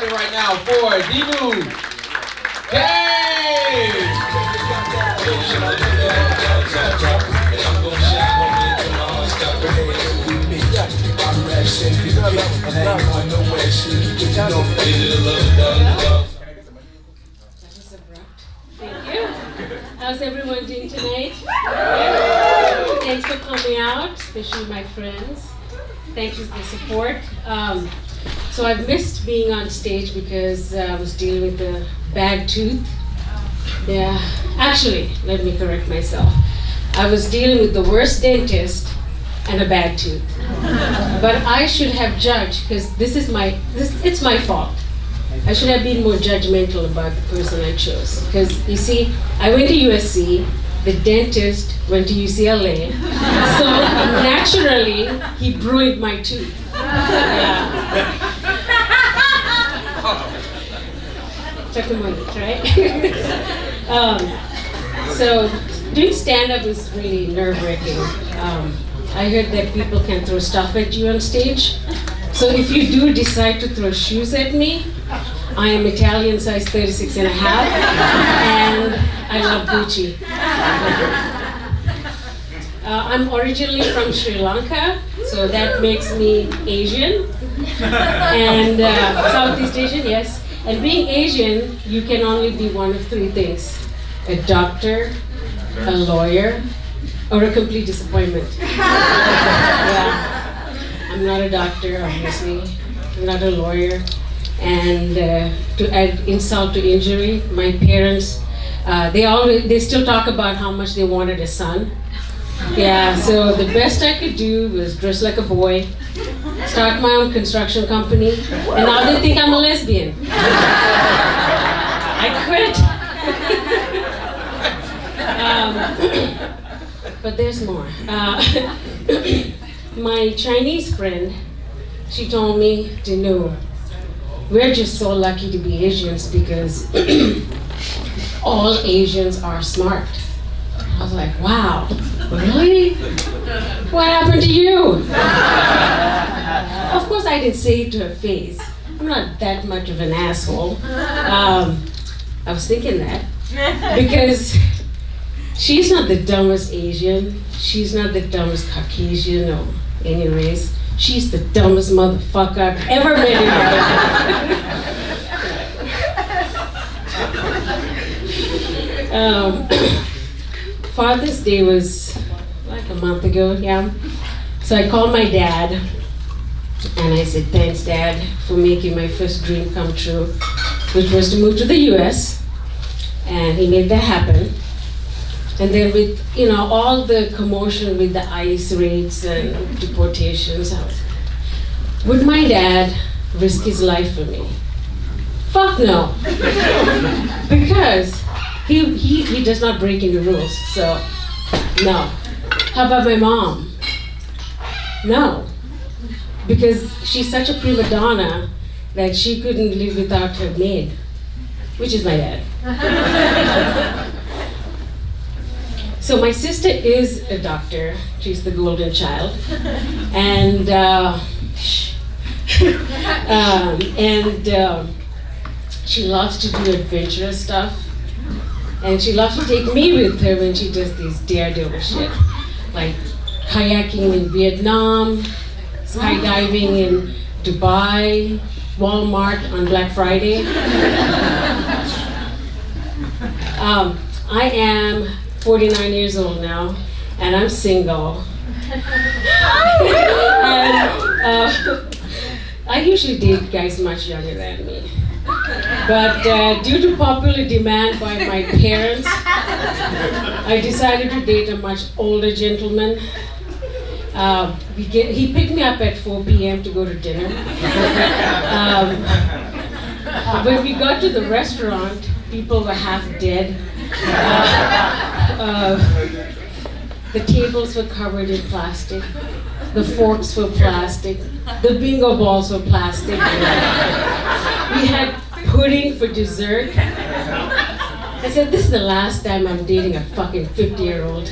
it right now for Dibu K. Thank you. How's everyone doing tonight? Thanks for coming out, especially my friends. Thank you for the support. So I've missed being on stage because I was dealing with a bad tooth. Yeah, actually, let me correct myself. I was dealing with the worst dentist and a bad tooth. But I should have judged, because it's my fault. I should have been more judgmental about the person I chose. Because you see, I went to USC, the dentist went to UCLA, so naturally he ruined my tooth. Yeah. Took a moment, right? So doing stand-up is really nerve-wracking. I heard that people can throw stuff at you on stage. So if you do decide to throw shoes at me, I am Italian, size 36 and a half, and I love Gucci. I'm originally from Sri Lanka, so that makes me Asian, and Southeast Asian, yes. And being Asian, you can only be one of three things: a doctor, a lawyer, or a complete disappointment. Yeah. I'm not a doctor, obviously. I'm not a lawyer. And to add insult to injury, my parents, they still talk about how much they wanted a son. Yeah, so the best I could do was dress like a boy, start my own construction company, and now they think I'm a lesbian. I quit. But there's more. My Chinese friend, she told me, Dinu, we're just so lucky to be Asians because all Asians are smart. I was like, wow, really? What happened to you? Of course I didn't say it to her face. I'm not that much of an asshole. I was thinking that because she's not the dumbest Asian. She's not the dumbest Caucasian or any race. She's the dumbest motherfucker I've ever met in my life. Father's Day was like a month ago, yeah. So I called my dad and I said, thanks Dad for making my first dream come true, which was to move to the US. And he made that happen. And then with, all the commotion with the ICE raids and deportations, I was like, would my dad risk his life for me? Fuck no. Because he does not break any rules, so no. How about my mom? No. Because she's such a prima donna that she couldn't live without her maid, which is my dad. So my sister is a doctor. She's the golden child, and she loves to do adventurous stuff, and she loves to take me with her when she does these daredevil shit, like kayaking in Vietnam, skydiving in Dubai, Walmart on Black Friday. I am 49 years old now, and I'm single. And, I usually date guys much younger than me. But due to popular demand by my parents, I decided to date a much older gentleman. He picked me up at 4 p.m. to go to dinner. When we got to the restaurant, people were half dead. The tables were covered in plastic. The forks were plastic. The bingo balls were plastic. We had pudding for dessert. I said, this is the last time I'm dating a fucking 50-year-old.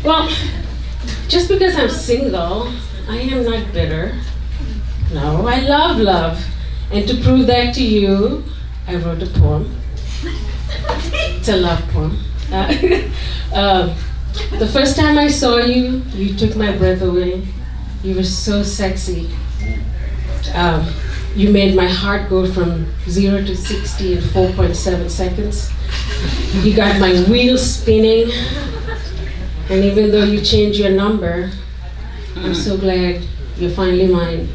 Well, just because I'm single, I am not bitter. No, I love love. And to prove that to you, I wrote a poem. It's a love poem. The first time I saw you, you took my breath away. You were so sexy. You made my heart go from 0 to 60 in 4.7 seconds. You got my wheels spinning. And even though you changed your number, I'm so glad you're finally mine.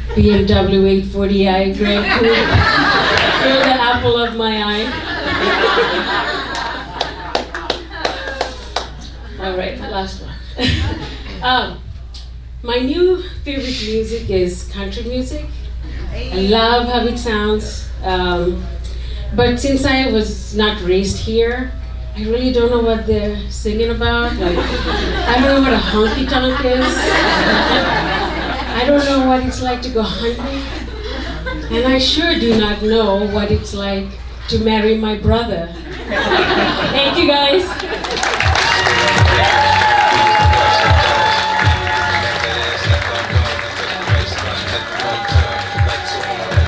BMW 840i, Greg Cool. You're the apple of my eye. All right, the last one. My new favorite music is country music. I love how it sounds. But since I was not raised here, I really don't know what they're singing about. Like, I don't know what a honky tonk is. I don't know what it's like to go hunting. And I sure do not know what it's like to marry my brother. Thank you guys.